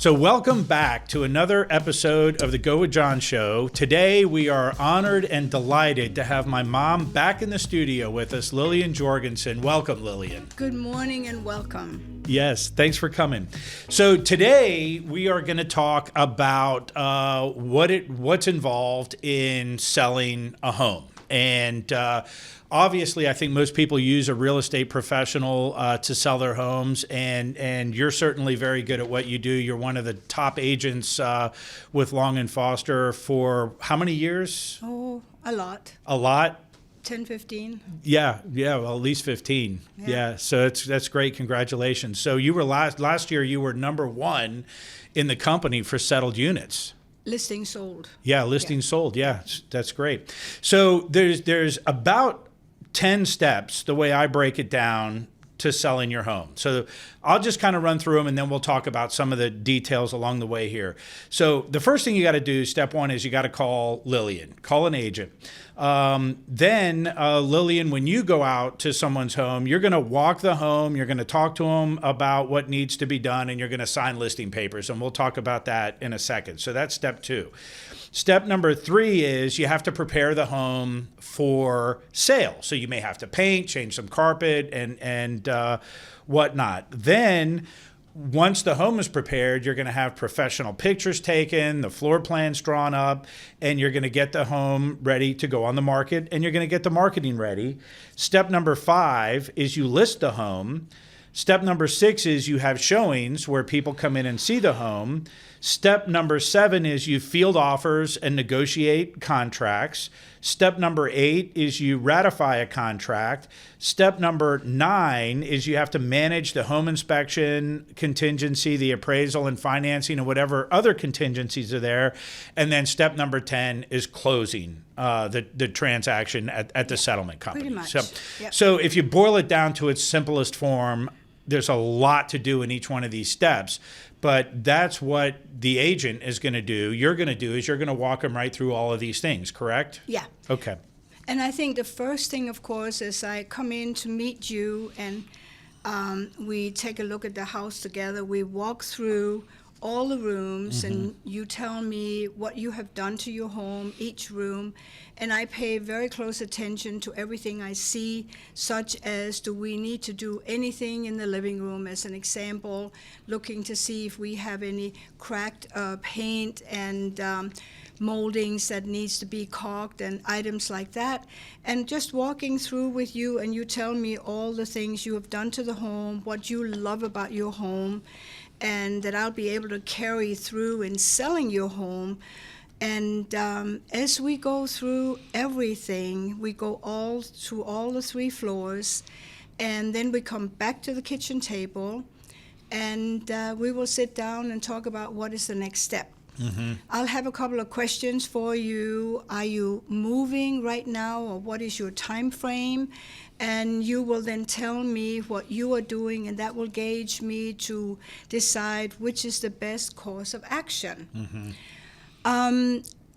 So welcome back to another episode of the Go With John Show. Today we are honored and delighted to have my mom back in the studio with us, Lilian Jorgenson. Welcome, Lilian. Good morning and welcome. Yes, thanks for coming. So today we are going to talk about what's involved in selling a home. And obviously, I think most people use a real estate professional to sell their homes, and you're certainly very good at what you do. You're one of the top agents with Long & Foster for how many years? Oh, a lot. A lot? 10, 15. Yeah, well, at least 15. Yeah, so that's great. Congratulations. So you were last year, you were number one in the company for settled units. Listing sold. Yeah, listing sold. Yeah, that's great. So there's about 10 steps, the way I break it down, to selling your home. So I'll just kind of run through them and then we'll talk about some of the details along the way here. So the first thing you got to do, step one, is you got to call Lilian, call an agent. Then Lilian, when you go out to someone's home, you're going to walk the home, you're going to talk to them about what needs to be done, and you're going to sign listing papers. And we'll talk about that in a second. So that's step two. Step number three is you have to prepare the home for sale. So you may have to paint, change some carpet, and whatnot. Then once the home is prepared, you're going to have professional pictures taken, the floor plans drawn up, and you're going to get the home ready to go on the market, and you're going to get the marketing ready. Step number 5 is you list the home. Step number 6 is you have showings where people come in and see the home. Step number 7 is you field offers and negotiate contracts. Step number 8 is you ratify a contract. Step number 9 is you have to manage the home inspection contingency, the appraisal and financing, and whatever other contingencies are there. And then step number 10 is closing the transaction at the settlement company. Pretty much. So if you boil it down to its simplest form, there's a lot to do in each one of these steps. But that's what the agent is going to do. You're going to walk them right through all of these things, correct? Yeah. Okay. And I think the first thing, of course, is I come in to meet you and we take a look at the house together. We walk through all the rooms and you tell me what you have done to your home, each room, and I pay very close attention to everything I see, such as do we need to do anything in the living room, as an example, looking to see if we have any cracked paint and moldings that needs to be caulked and items like that, and just walking through with you, and you tell me all the things you have done to the home, what you love about your home, and that I'll be able to carry through in selling your home. And as we go through everything, we go all through all the 3 floors, and then we come back to the kitchen table, and we will sit down and talk about what is the next step. I'll have a couple of questions for you. Are you moving right now, or what is your time frame? And you will then tell me what you are doing, and that will gauge me to decide which is the best course of action.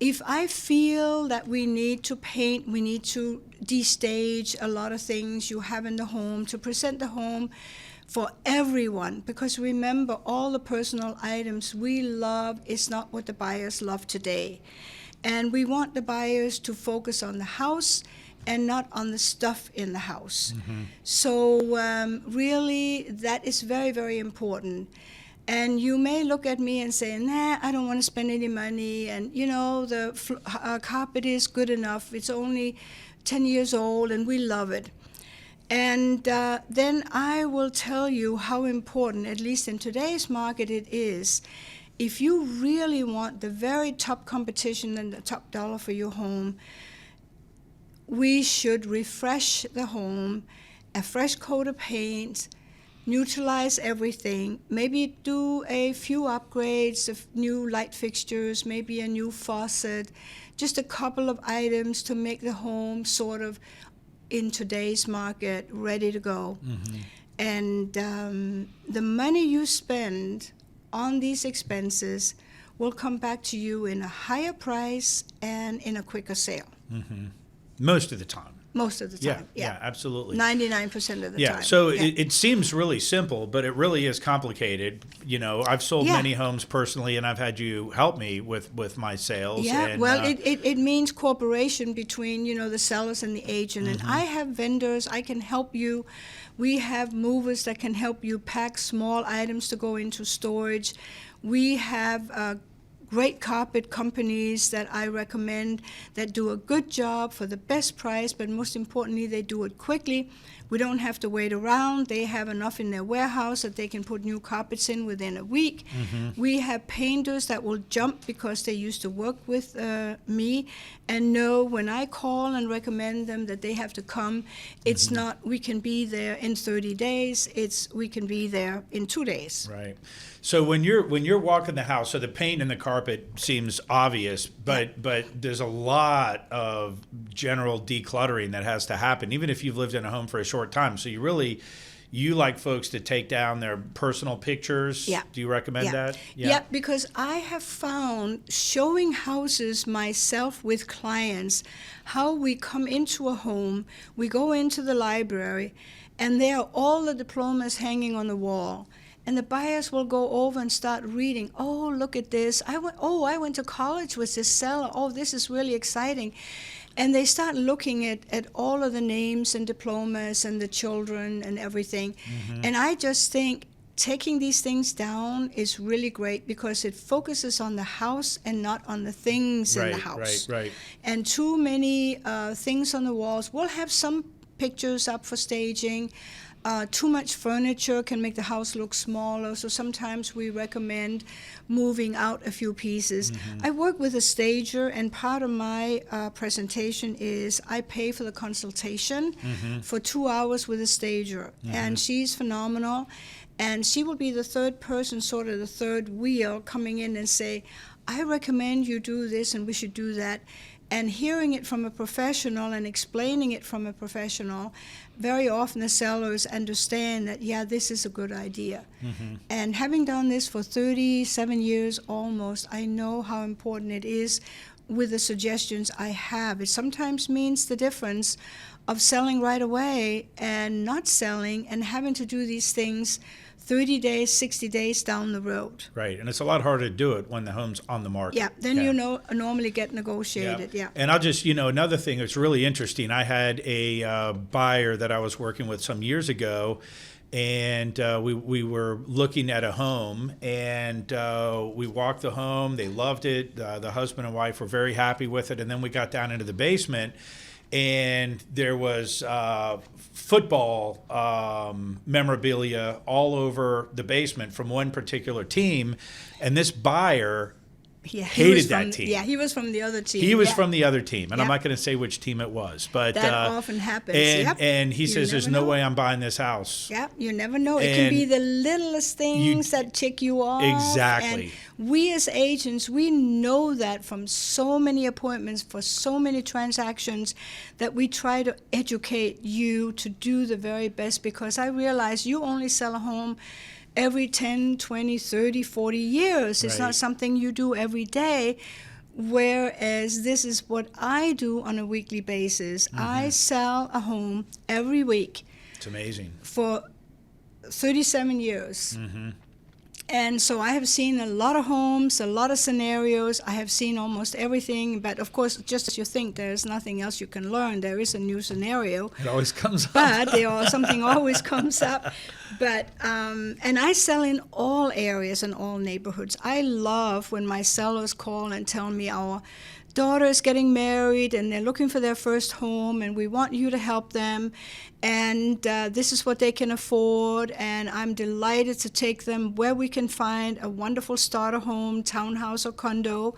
If I feel that we need to paint, we need to destage a lot of things you have in the home to present the home for everyone, because remember, all the personal items we love is not what the buyers love today. And we want the buyers to focus on the house and not on the stuff in the house. So really, that is very, very important. And you may look at me and say, nah, I don't want to spend any money, and you know, the carpet is good enough, it's only 10 years old and we love it. And then I will tell you how important, at least in today's market, it is. If you really want the very top competition and the top dollar for your home, we should refresh the home, a fresh coat of paint, neutralize everything, maybe do a few upgrades of new light fixtures, maybe a new faucet, just a couple of items to make the home sort of, in today's market, ready to go. And the money you spend on these expenses will come back to you in a higher price and in a quicker sale. Most of the time. most of the Yeah, time. yeah, absolutely. 99% of the Yeah, time. so it seems really simple, but it really is complicated. You know, I've sold Yeah. many homes personally, and I've had you help me with my sales. Yeah, and, well, it means cooperation between, the sellers and the agent. And I have vendors, I can help you. We have movers that can help you pack small items to go into storage. We have great carpet companies that I recommend that do a good job for the best price, but most importantly, they do it quickly. We don't have to wait around. They have enough in their warehouse that they can put new carpets in within a week. We have painters that will jump because they used to work with me and know when I call and recommend them that they have to come. It's not we can be there in 30 days. It's we can be there in 2 days. Right. So when you're walking the house, so the paint and the carpet seems obvious, but there's a lot of general decluttering that has to happen, even if you've lived in a home for a short time. So you like folks to take down their personal pictures. Yeah. Do you recommend that? Yeah, because I have found showing houses myself with clients, how we come into a home, we go into the library, and there are all the diplomas hanging on the wall. And the buyers will go over and start reading. Oh, look at this. I went to college with this seller. Oh, this is really exciting. And they start looking at all of the names and diplomas and the children and everything. And I just think taking these things down is really great because it focuses on the house and not on the things in the house. Right. And too many things on the walls. We'll have some pictures up for staging. Too much furniture can make the house look smaller, so sometimes we recommend moving out a few pieces. I work with a stager, and part of my presentation is I pay for the consultation for 2 hours with a stager, and she's phenomenal. And she will be the third person, sort of the third wheel, coming in and say, I recommend you do this and we should do that. And hearing it from a professional and explaining it from a professional, very often the sellers understand that, yeah, this is a good idea. And having done this for 37 years almost, I know how important it is with the suggestions I have. It sometimes means the difference of selling right away and not selling and having to do these things 30 days, 60 days down the road. Right, and it's a lot harder to do it when the home's on the market. Yeah, then normally get negotiated, yeah. And I'll just, another thing that's really interesting, I had a buyer that I was working with some years ago, and we were looking at a home, and we walked the home, they loved it, the husband and wife were very happy with it, and then we got down into the basement, and there was football memorabilia all over the basement from one particular team, and this buyer hated that team. Yeah, he was from the other team. He was from the other team, and I'm not going to say which team it was, but that often happens. And he says, "There's no way I'm buying this house." Yeah, you never know. It can be the littlest things that tick you off. Exactly. And we as agents, we know that from so many appointments for so many transactions that we try to educate you to do the very best, because I realize you only sell a home every 10, 20, 30, 40 years. It's not something you do every day, whereas this is what I do on a weekly basis. I sell a home every week. It's amazing. For 37 years. And so I have seen a lot of homes, a lot of scenarios. I have seen almost everything. But of course, just as you think there's nothing else you can learn, there is a new scenario. It always comes up. But something always comes up. But and I sell in all areas and all neighborhoods. I love when my sellers call and tell me our daughter is getting married and they're looking for their first home, and we want you to help them, and this is what they can afford, and I'm delighted to take them where we can find a wonderful starter home, townhouse or condo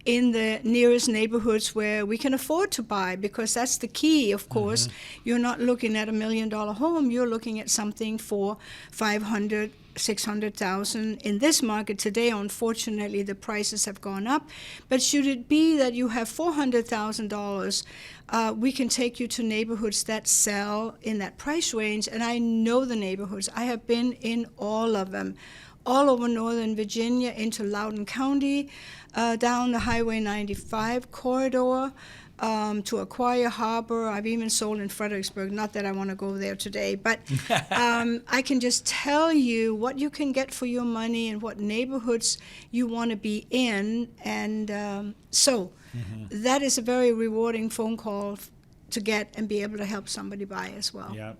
in the nearest neighborhoods where we can afford to buy, because that's the key, of course. You're not looking at $1 million home, you're looking at something for $500,000, $600,000. In this market today, unfortunately, the prices have gone up. But should it be that you have $400,000, we can take you to neighborhoods that sell in that price range. And I know the neighborhoods. I have been in all of them, all over Northern Virginia, into Loudoun County, down the Highway 95 corridor, to Aquia Harbor. I've even sold in Fredericksburg. Not that I want to go there today, but I can just tell you what you can get for your money and what neighborhoods you want to be in. And so that is a very rewarding phone call to get and be able to help somebody buy as well. Yeah,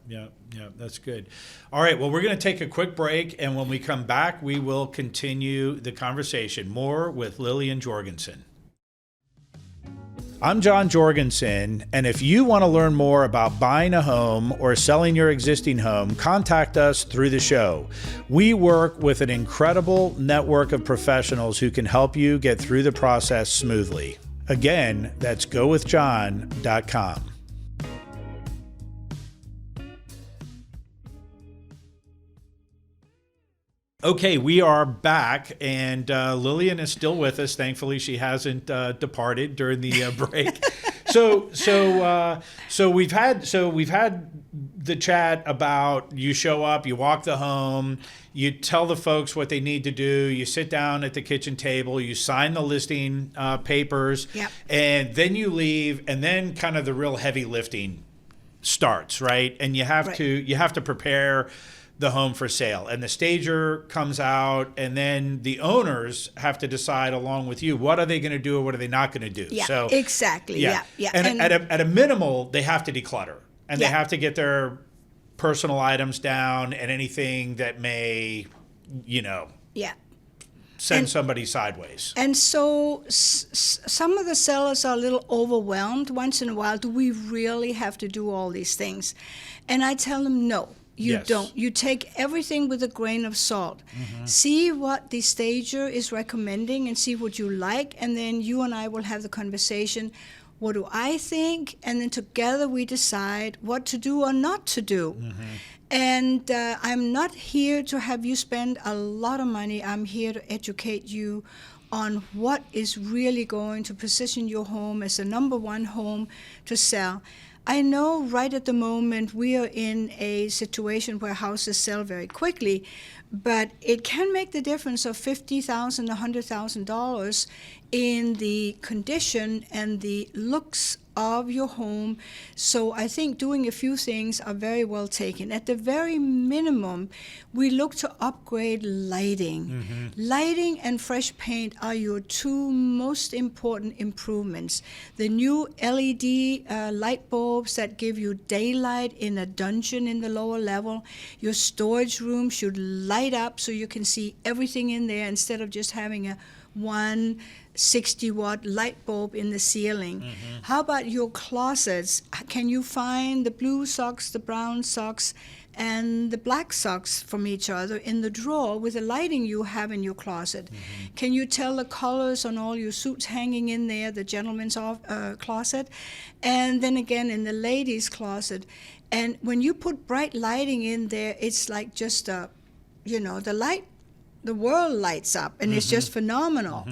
that's good. All right, well, we're going to take a quick break, and when we come back, we will continue the conversation. More with Lilian Jorgenson. I'm John Jorgensen, and if you want to learn more about buying a home or selling your existing home, contact us through the show. We work with an incredible network of professionals who can help you get through the process smoothly. Again, that's gowithjohn.com. Okay, we are back, and Lilian is still with us. Thankfully, she hasn't departed during the break. So we've had the chat about you show up, you walk the home, you tell the folks what they need to do, you sit down at the kitchen table, you sign the listing papers, Yep. and then you leave, and then kind of the real heavy lifting starts, right? And you have to prepare the home for sale, and the stager comes out, and then the owners have to decide along with you what are they going to do or what are they not going to do. Yeah, So exactly. Yeah. And at a minimal, they have to declutter, and they have to get their personal items down and anything that may, send somebody sideways. And so some of the sellers are a little overwhelmed once in a while. Do we really have to do all these things? And I tell them no. You don't. You take everything with a grain of salt. See what the stager is recommending and see what you like, and then you and I will have the conversation. What do I think? And then together we decide what to do or not to do. And I'm not here to have you spend a lot of money. I'm here to educate you on what is really going to position your home as the number one home to sell. I know right at the moment we are in a situation where houses sell very quickly, but it can make the difference of $50,000, $100,000 in the condition and the looks of your home. So I think doing a few things are very well taken. At the very minimum, we look to upgrade lighting. Lighting and fresh paint are your two most important improvements. The new LED light bulbs that give you daylight in a dungeon in the lower level. Your storage room should light up so you can see everything in there instead of just having a 160-watt light bulb in the ceiling. How about your closets? Can you find the blue socks, the brown socks, and the black socks from each other in the drawer with the lighting you have in your closet? Can you tell the colors on all your suits hanging in there, the gentleman's closet? And then again in the ladies' closet. And when you put bright lighting in there, it's like just the world lights up, and it's just phenomenal.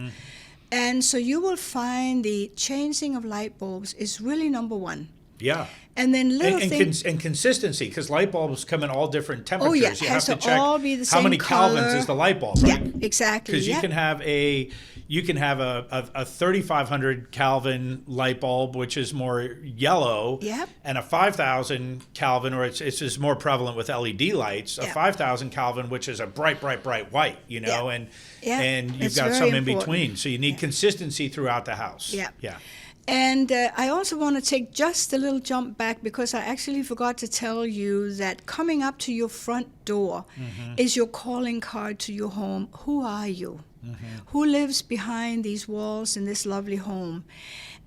And so you will find the changing of light bulbs is really number one. Yeah. And then and consistency, because light bulbs come in all different temperatures. Oh, yeah. You have to check all be the how same many color. kelvins is the light bulb, right? Yeah, exactly. Because you can have a 3,500 Kelvin light bulb, which is more yellow, and a 5,000 Kelvin, or it's just more prevalent with LED lights, a 5,000 Kelvin, which is a bright white, and you've got some in between. So you need consistency throughout the house. Yeah. And I also want to take just a little jump back, because I actually forgot to tell you that coming up to your front door is your calling card to your home. Who are you? Who lives behind these walls in this lovely home?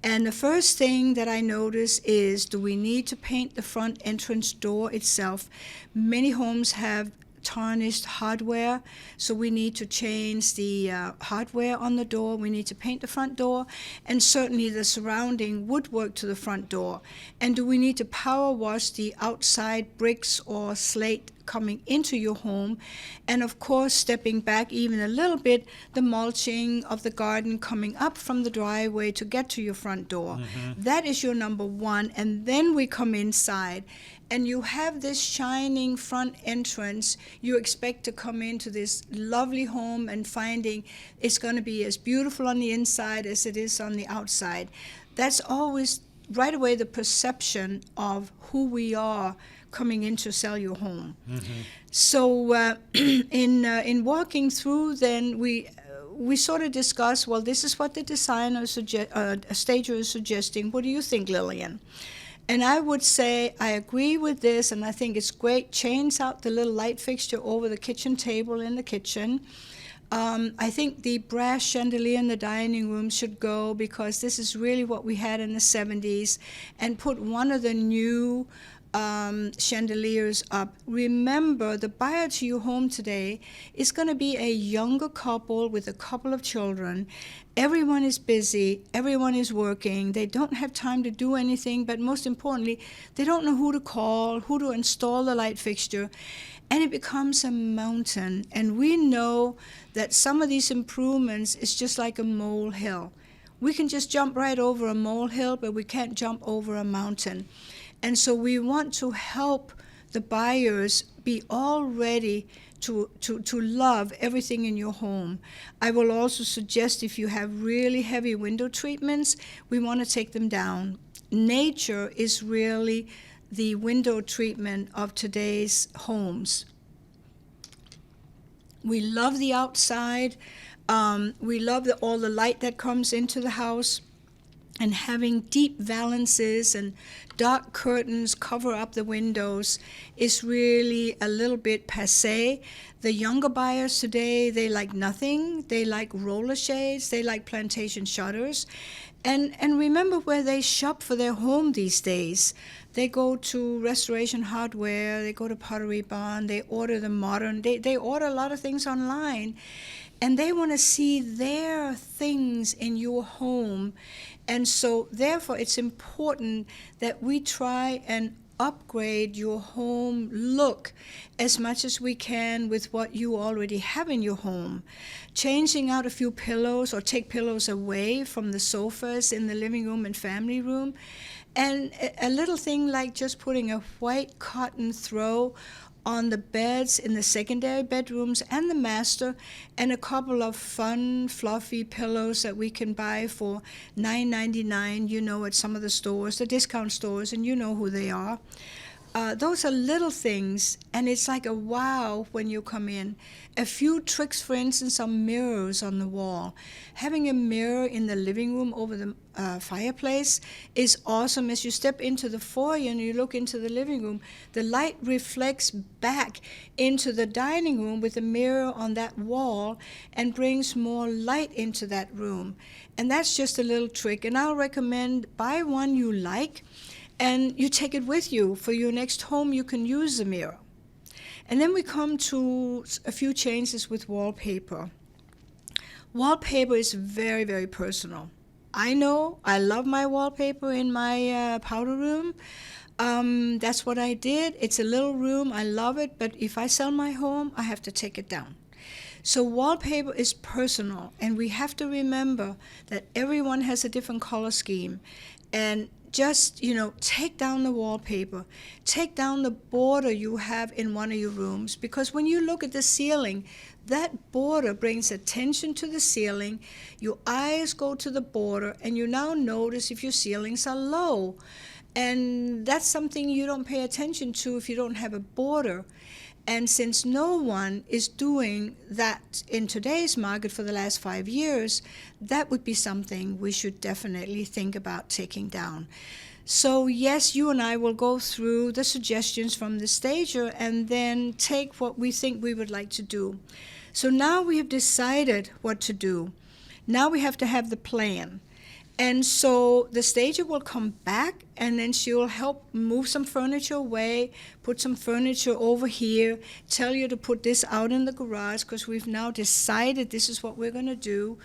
And the first thing that I notice is, do we need to paint the front entrance door itself? Many homes have tarnished hardware, so we need to change the hardware on the door. We need to paint the front door, and certainly the surrounding woodwork to the front door. And do we need to power wash the outside bricks or slate coming into your home? And of course, stepping back even a little bit, the mulching of the garden coming up from the driveway to get to your front door. That is your number one. And then we come inside, and you have this shining front entrance. You expect to come into this lovely home and finding it's going to be as beautiful on the inside as it is on the outside. That's always right away the perception of who we are coming in to sell your home. So in walking through, then we sort of discuss, well, this is what the designer stager is suggesting. What do you think, Lilian? And I would say I agree with this, and I think it's great. Change out the little light fixture over the kitchen table in the kitchen. I think the brass chandelier in the dining room should go, because this is really what we had in the 70s, and put one of the new chandeliers up. Remember, the buyer to your home today is going to be a younger couple with a couple of children. Everyone is busy, everyone is working, they don't have time to do anything, but most importantly, they don't know who to call, who to install the light fixture, and it becomes a mountain. And we know that some of these improvements is just like a molehill. We can just jump right over a molehill, but we can't jump over a mountain. And so we want to help the buyers be all ready to love everything in your home. I will also suggest, if you have really heavy window treatments, we want to take them down. Nature is really the window treatment of today's homes. We love the outside. We love all the light that comes into the house. And having deep valances and dark curtains cover up the windows is really a little bit passé. The younger buyers today, they like nothing. They like roller shades. They like plantation shutters. And remember where they shop for their home these days. They go to Restoration Hardware. They go to Pottery Barn. They order the modern. They order a lot of things online. And they want to see their things in your home. And so, therefore, it's important that we try and upgrade your home look as much as we can with what you already have in your home. Changing out a few pillows, or take pillows away from the sofas in the living room and family room. And a little thing like just putting a white cotton throw on the beds in the secondary bedrooms and the master, and a couple of fun, fluffy pillows that we can buy for $9.99, at some of the stores, the discount stores, and you know who they are. Those are little things, and it's like a wow when you come in. A few tricks, for instance, some mirrors on the wall. Having a mirror in the living room over the fireplace is awesome. As you step into the foyer and you look into the living room, the light reflects back into the dining room with a mirror on that wall and brings more light into that room. And that's just a little trick. And I'll recommend buy one you like, and you take it with you. For your next home, you can use the mirror. And then we come to a few changes with wallpaper. Wallpaper is very, very personal. I know I love my wallpaper in my powder room. That's what I did. It's a little room. I love it. But if I sell my home, I have to take it down. So wallpaper is personal. And we have to remember that everyone has a different color scheme. And just, take down the wallpaper. Take down the border you have in one of your rooms. Because when you look at the ceiling, that border brings attention to the ceiling. Your eyes go to the border, and you now notice if your ceilings are low. And that's something you don't pay attention to if you don't have a border. And since no one is doing that in today's market for the last 5 years, that would be something we should definitely think about taking down. So yes, you and I will go through the suggestions from the stager and then take what we think we would like to do. So now we have decided what to do. Now we have to have the plan. And so the stager will come back, and then she will help move some furniture away, put some furniture over here, tell you to put this out in the garage, because we've now decided this is what we're going to do.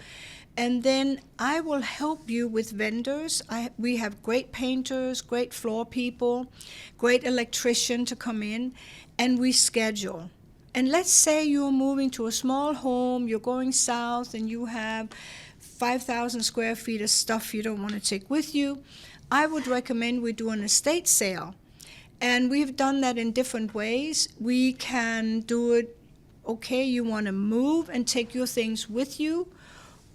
And then I will help you with vendors. We have great painters, great floor people, great electrician to come in, and we schedule. And let's say you're moving to a small home, you're going south, and you have 5,000 square feet of stuff you don't want to take with you. I would recommend we do an estate sale. And we've done that in different ways. We can do it, okay, you want to move and take your things with you,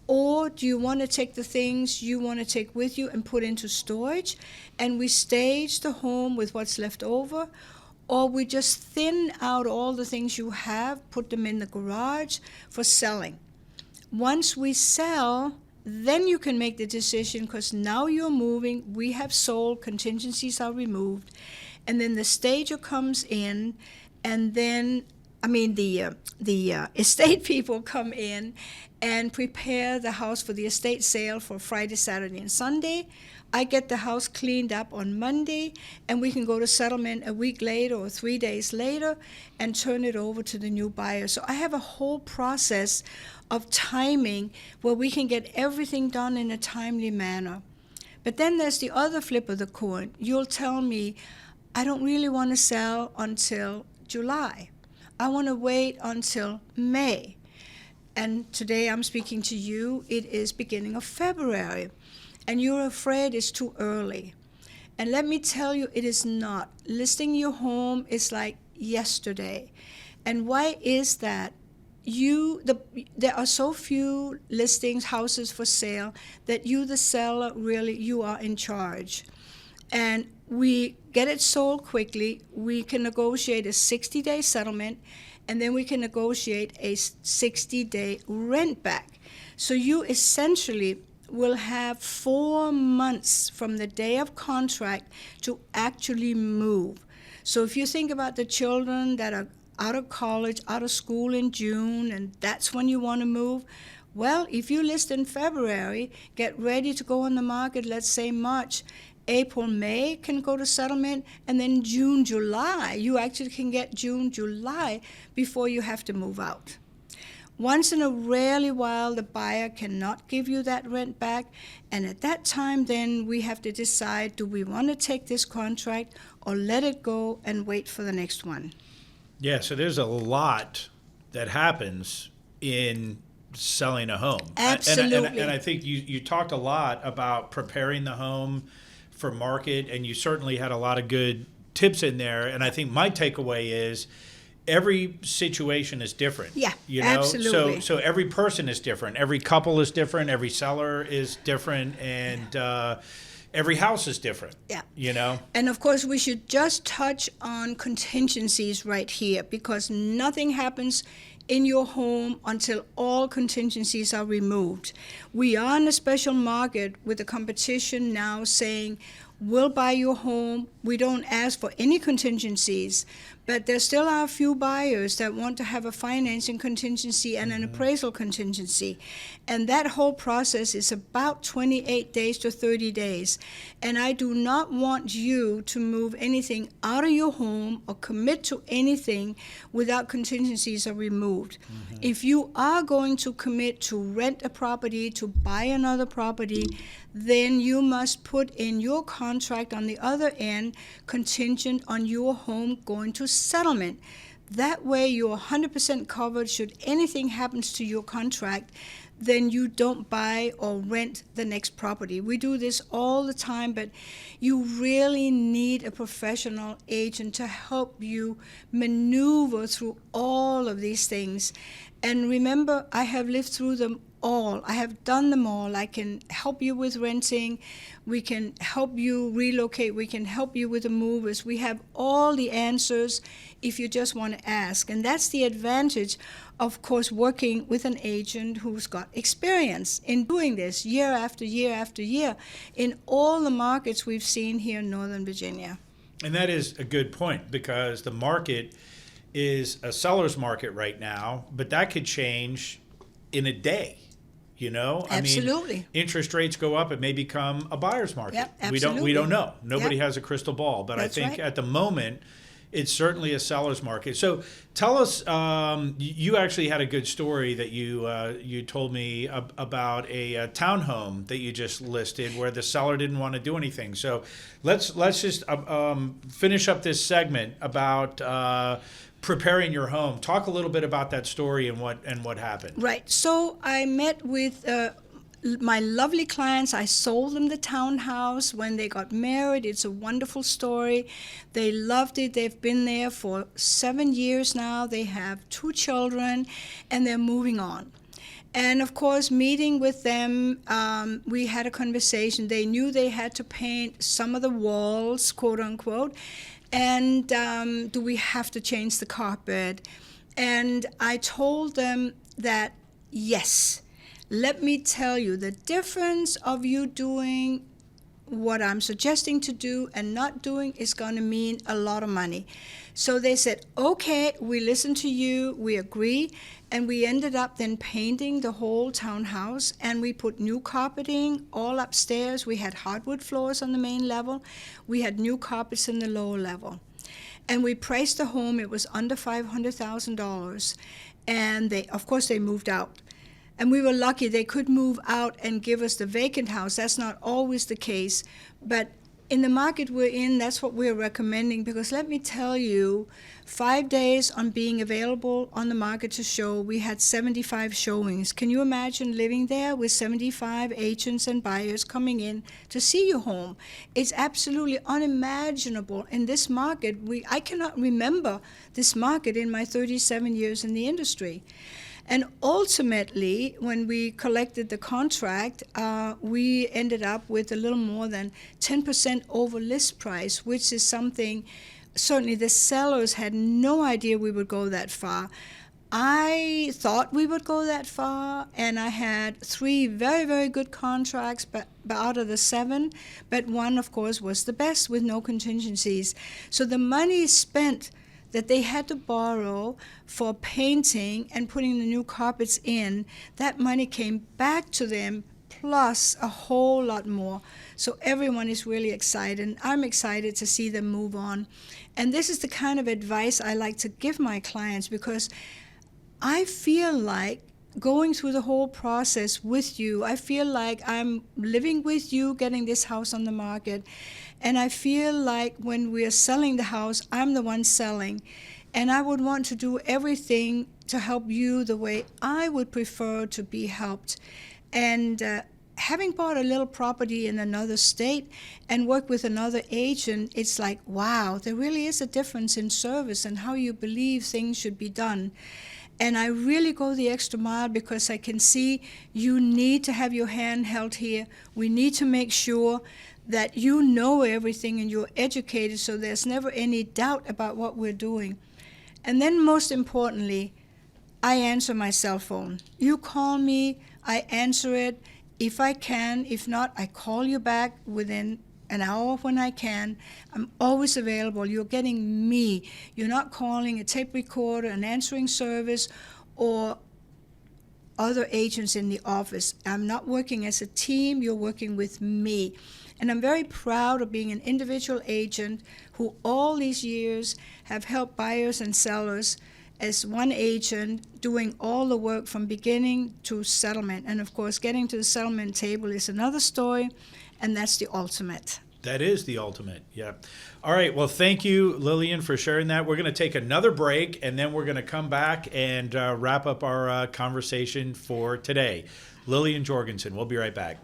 Or do you want to take the things you want to take with you and put into storage, and we stage the home with what's left over? Or we just thin out all the things you have, put them in the garage for selling. Once we sell, then you can make the decision, because now you're moving, we have sold, contingencies are removed, and then the stager comes in, and then the estate people come in and prepare the house for the estate sale for Friday, Saturday, and Sunday. I get the house cleaned up on Monday, and we can go to settlement a week later or 3 days later and turn it over to the new buyer. So I have a whole process of timing where we can get everything done in a timely manner. But then there's the other flip of the coin. You'll tell me, I don't really want to sell until July. I want to wait until May. And today I'm speaking to you, it is beginning of February. And you're afraid it's too early. And let me tell you, it is not. Listing your home is like yesterday. And why is that? There are so few listings, houses for sale, that you, the seller, really, you are in charge. And we get it sold quickly. We can negotiate a 60-day settlement, and then we can negotiate a 60-day rent back. So you essentially will have 4 months from the day of contract to actually move. So if you think about the children that are out of college, out of school in June, and that's when you want to move, well, if you list in February, get ready to go on the market, let's say March, April, May can go to settlement, and then June, July, you actually can get June, July before you have to move out. Once in a rarely while, the buyer cannot give you that rent back, and at that time, then we have to decide, do we want to take this contract or let it go and wait for the next one? Yeah, so there's a lot that happens in selling a home. Absolutely. And I think you talked a lot about preparing the home for market, and you certainly had a lot of good tips in there. And I think my takeaway is every situation is different. Yeah, you know? absolutely. So every person is different. Every couple is different. Every seller is different. And every house is different. Yeah. You know? And of course, we should just touch on contingencies right here, because nothing happens in your home until all contingencies are removed. We are in a special market with the competition now saying, we'll buy your home. We don't ask for any contingencies, but there still are a few buyers that want to have a financing contingency and an appraisal contingency. And that whole process is about 28 days to 30 days. And I do not want you to move anything out of your home or commit to anything without contingencies are removed. If you are going to commit to rent a property, to buy another property, then you must put in your contract on the other end contingent on your home going to settlement. That way you're 100% covered should anything happens to your contract. Then you don't buy or rent the next property. We do this all the time, but you really need a professional agent to help you maneuver through all of these things. And remember, I have lived through them all. I have done them all. I can help you with renting. We can help you relocate. We can help you with the movers. We have all the answers if you just want to ask. And that's the advantage, of course, working with an agent who's got experience in doing this year after year after year in all the markets we've seen here in Northern Virginia. And that is a good point, because the market is a seller's market right now, but that could change in a day. You know, Absolutely. I mean, interest rates go up, it may become a buyer's market. Yep, absolutely. We don't know. Nobody has a crystal ball, but That's I think right. at the moment it's certainly a seller's market. So tell us, you actually had a good story that you told me about a townhome that you just listed where the seller didn't want to do anything. So let's just finish up this segment about preparing your home. Talk a little bit about that story and what happened. Right. So I met with my lovely clients. I sold them the townhouse when they got married. It's a wonderful story. They loved it. They've been there for 7 years now. They have 2 children, and they're moving on. And of course, meeting with them, we had a conversation. They knew they had to paint some of the walls, quote unquote, and do we have to change the carpet? And I told them that, yes, let me tell you, the difference of you doing what I'm suggesting to do and not doing is going to mean a lot of money. So they said, okay, we listen to you, we agree, and we ended up then painting the whole townhouse, and we put new carpeting all upstairs. We had hardwood floors on the main level. We had new carpets in the lower level. And we priced the home, it was under $500,000, and of course they moved out. And we were lucky they could move out and give us the vacant house. That's not always the case. But in the market we're in, that's what we're recommending, because let me tell you, 5 days on being available on the market to show, we had 75 showings. Can you imagine living there with 75 agents and buyers coming in to see your home? It's absolutely unimaginable in this market. I cannot remember this market in my 37 years in the industry. And ultimately, when we collected the contract, we ended up with a little more than 10% over list price, which is something certainly the sellers had no idea we would go that far. I thought we would go that far, and I had 3 very, very good contracts but out of the 7, but one, of course, was the best with no contingencies. So the money spent that they had to borrow for painting and putting the new carpets in, that money came back to them plus a whole lot more. So everyone is really excited. I'm excited to see them move on. And this is the kind of advice I like to give my clients, because I feel like going through the whole process with you, I feel like I'm living with you, getting this house on the market. And I feel like when we're selling the house, I'm the one selling. And I would want to do everything to help you the way I would prefer to be helped. And having bought a little property in another state and worked with another agent, it's like, wow, there really is a difference in service and how you believe things should be done. And I really go the extra mile, because I can see you need to have your hand held here. We need to make sure that you know everything and you're educated, so there's never any doubt about what we're doing. And then most importantly, I answer my cell phone. You call me, I answer it if I can. If not, I call you back within an hour when I can. I'm always available. You're getting me. You're not calling a tape recorder, an answering service, or other agents in the office. I'm not working as a team. You're working with me. And I'm very proud of being an individual agent who all these years have helped buyers and sellers as one agent, doing all the work from beginning to settlement. And of course, getting to the settlement table is another story, and that's the ultimate. That is the ultimate, yeah. All right, well, thank you, Lilian, for sharing that. We're going to take another break, and then we're going to come back and wrap up our conversation for today. Lilian Jorgenson, we'll be right back.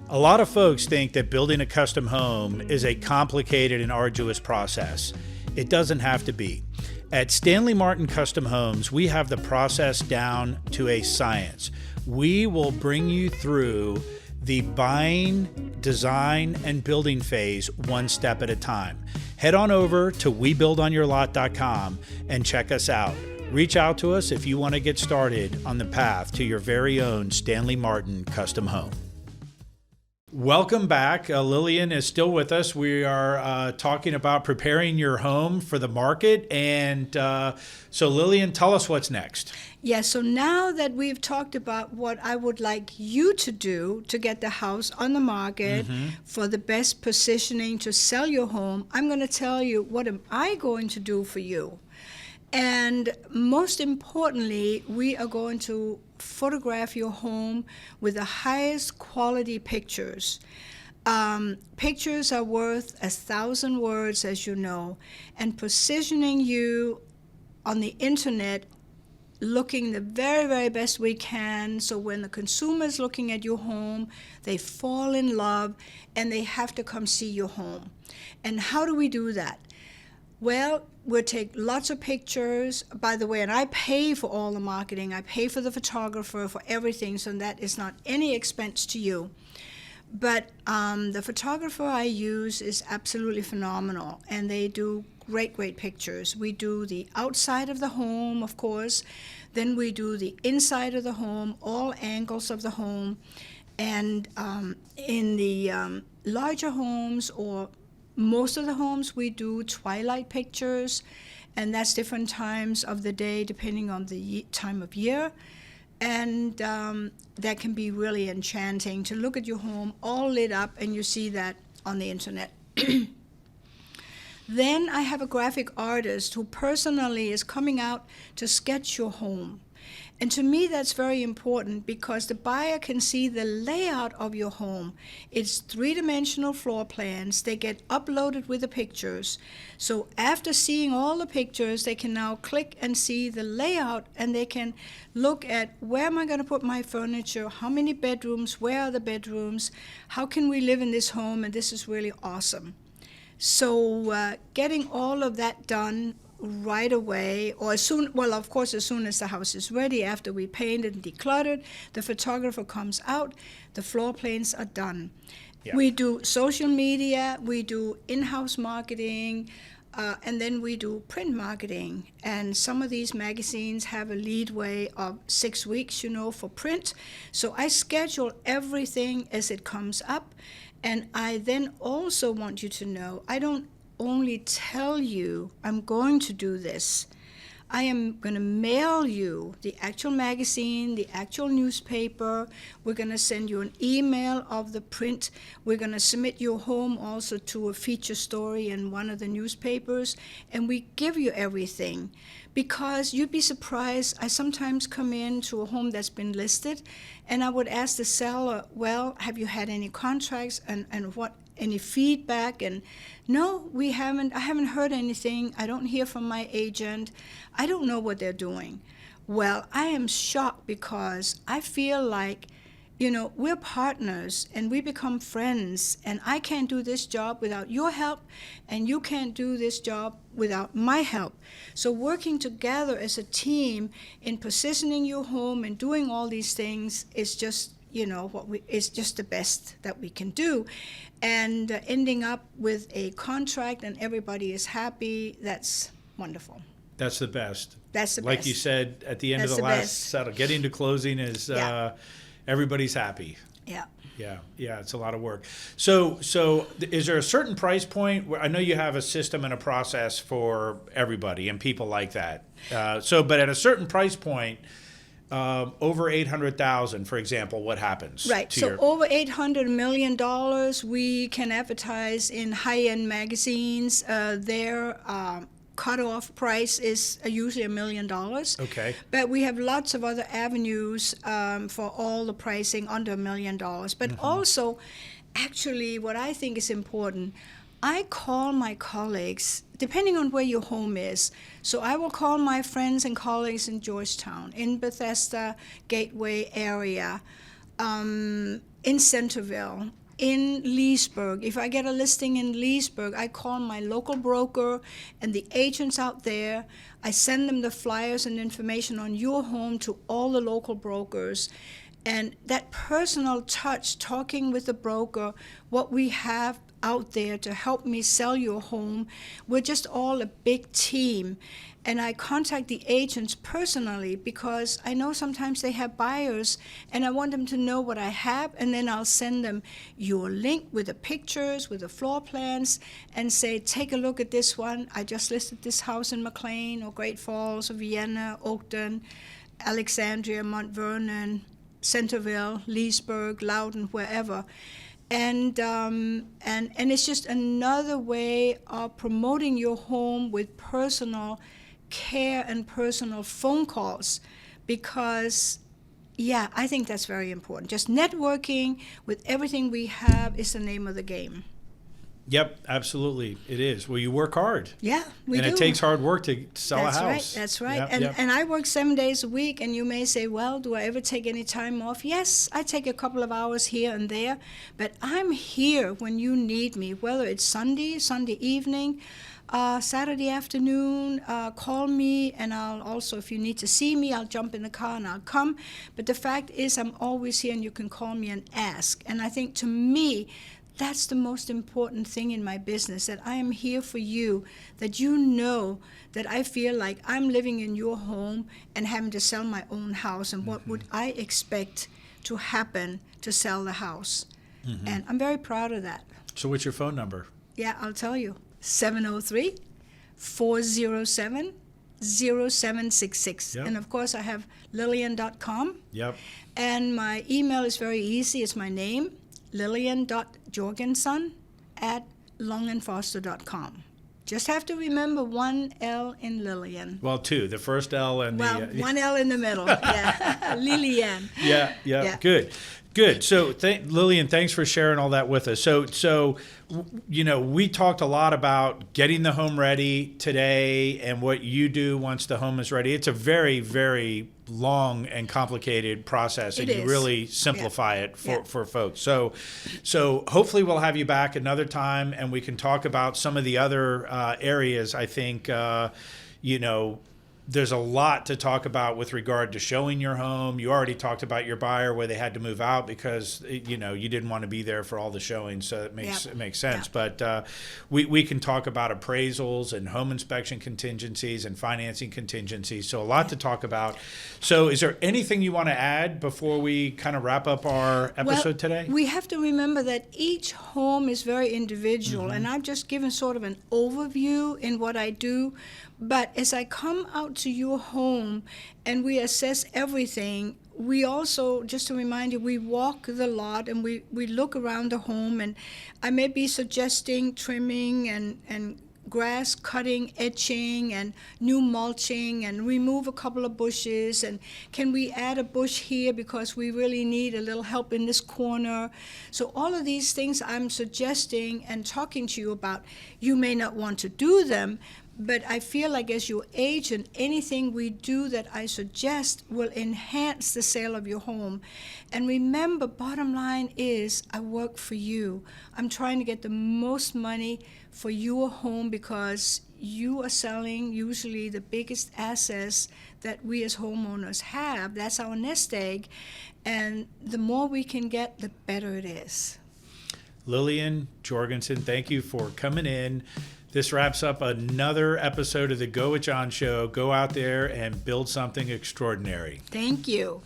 A lot of folks think that building a custom home is a complicated and arduous process. It doesn't have to be. At Stanley Martin Custom Homes, we have the process down to a science. We will bring you through the buying, design, and building phase one step at a time. Head on over to webuildonyourlot.com and check us out. Reach out to us if you want to get started on the path to your very own Stanley Martin Custom Home. Welcome back. Lilian is still with us. We are talking about preparing your home for the market. And so Lilian, tell us what's next. Yeah, so now that we've talked about what I would like you to do to get the house on the market for the best positioning to sell your home, I'm going to tell you what am I going to do for you. And most importantly, we are going to photograph your home with the highest quality pictures. Pictures are worth 1,000 words, as you know, and positioning you on the internet looking the very, very best we can, so when the consumer is looking at your home, they fall in love and they have to come see your home. And how do we do that? Well, we'll take lots of pictures, by the way, and I pay for all the marketing. I pay for the photographer, for everything, so that is not any expense to you. But the photographer I use is absolutely phenomenal, and they do great, great pictures. We do the outside of the home, of course. Then we do the inside of the home, all angles of the home. And in the larger homes, or most of the homes, we do twilight pictures, and that's different times of the day depending on the time of year. And that can be really enchanting to look at your home all lit up, and you see that on the internet. Then I have a graphic artist who personally is coming out to sketch your home. And to me, that's very important because the buyer can see the layout of your home. It's three-dimensional floor plans. They get uploaded with the pictures. So after seeing all the pictures, they can now click and see the layout, and they can look at where am I going to put my furniture, how many bedrooms, where are the bedrooms, how can we live in this home, and this is really awesome. So getting all of that done right away, or as soon, well, of course, as soon as the house is ready, after we painted and decluttered, the photographer comes out, the floor plans are done. Yeah. We do social media, we do in-house marketing, and then we do print marketing. And some of these magazines have a leadway of 6 weeks, for print. So I schedule everything as it comes up. And I then also want you to know, I don't only tell you I'm going to do this. I am going to mail you the actual magazine, the actual newspaper. We're going to send you an email of the print. We're going to submit your home also to a feature story in one of the newspapers. And we give you everything. Because you'd be surprised, I sometimes come into a home that's been listed, and I would ask the seller, well, have you had any contracts and what, any feedback? And no, we haven't. I haven't heard anything. I don't hear from my agent. I don't know what they're doing. Well, I am shocked because I feel like, we're partners and we become friends, and I can't do this job without your help, and you can't do this job without my help. So working together as a team in positioning your home and doing all these things is just, it's just the best that we can do. And ending up with a contract and everybody is happy, that's wonderful. That's the best. That's the best. Like you said at the end of the last settle, getting to closing is everybody's happy. Yeah. Yeah, it's a lot of work. So is there a certain price point where I know you have a system and a process for everybody and people like that? But at a certain price point, over $800,000, for example, what happens? Right. So over $800 million, we can advertise in high-end magazines. Their cutoff price is usually $1 million. Okay. But we have lots of other avenues for all the pricing under $1 million. But also, actually, what I think is important, I call my colleagues, depending on where your home is. So I will call my friends and colleagues in Georgetown, in Bethesda, Gateway area, in Centerville, in Leesburg. If I get a listing in Leesburg, I call my local broker and the agents out there. I send them the flyers and information on your home to all the local brokers. And that personal touch, talking with the broker, what we have out there to help me sell your home, we're just all a big team. And I contact the agents personally because I know sometimes they have buyers and I want them to know what I have, and then I'll send them your link with the pictures, with the floor plans, and say, take a look at this one. I just listed this house in McLean or Great Falls or Vienna, Oakton, Alexandria, Mount Vernon, Centerville, Leesburg, Loudoun, wherever. And it's just another way of promoting your home with personal care and personal phone calls, because I think that's very important. Just networking with everything we have is the name of the game. Yep, absolutely, it is. Well, you work hard. Yeah, we do. And it takes hard work to sell a house. That's right. Yep, And I work 7 days a week, and you may say, well, do I ever take any time off? Yes, I take a couple of hours here and there, but I'm here when you need me, whether it's Sunday evening, Saturday afternoon, call me, and I'll also, if you need to see me, I'll jump in the car and I'll come. But the fact is, I'm always here, and you can call me and ask. And I think, to me, that's the most important thing in my business, that I am here for you, that you know that I feel like I'm living in your home and having to sell my own house, and what would I expect to happen to sell the house. And I'm very proud of that. So what's your phone number? Yeah, I'll tell you. 703-407-0766. Yep. And of course, I have Lilian.com. Yep. And my email is very easy. It's my name, Lilian.Jorgenson@longandfoster.com. Just have to remember one L in Lilian. Well, two. The first L and One L in the middle. Yeah. Lilian. Yeah. Good. So, Lilian, thanks for sharing all that with us. So, we talked a lot about getting the home ready today and what you do once the home is ready. It's a very, very long and complicated process, and you really simplify it for folks. So hopefully we'll have you back another time, and we can talk about some of the other areas. I think, there's a lot to talk about with regard to showing your home. You already talked about your buyer where they had to move out because you didn't want to be there for all the showings, so it makes sense. But we can talk about appraisals and home inspection contingencies and financing contingencies. So a lot to talk about. So is there anything you want to add before we kind of wrap up our episode today? We have to remember that each home is very individual, and I've just given sort of an overview in what I do. But as I come out to your home and we assess everything, we also, just to remind you, we walk the lot and we look around the home, and I may be suggesting trimming and grass cutting, edging, and new mulching, and remove a couple of bushes, and can we add a bush here because we really need a little help in this corner. So all of these things I'm suggesting and talking to you about, you may not want to do them, but I feel like as your agent, anything we do that I suggest will enhance the sale of your home. And remember, bottom line is, I work for you. I'm trying to get the most money for your home because you are selling usually the biggest assets that we as homeowners have. That's our nest egg. And the more we can get, the better it is. Lilian Jorgenson, thank you for coming in. This wraps up another episode of the Go With John Show. Go out there and build something extraordinary. Thank you.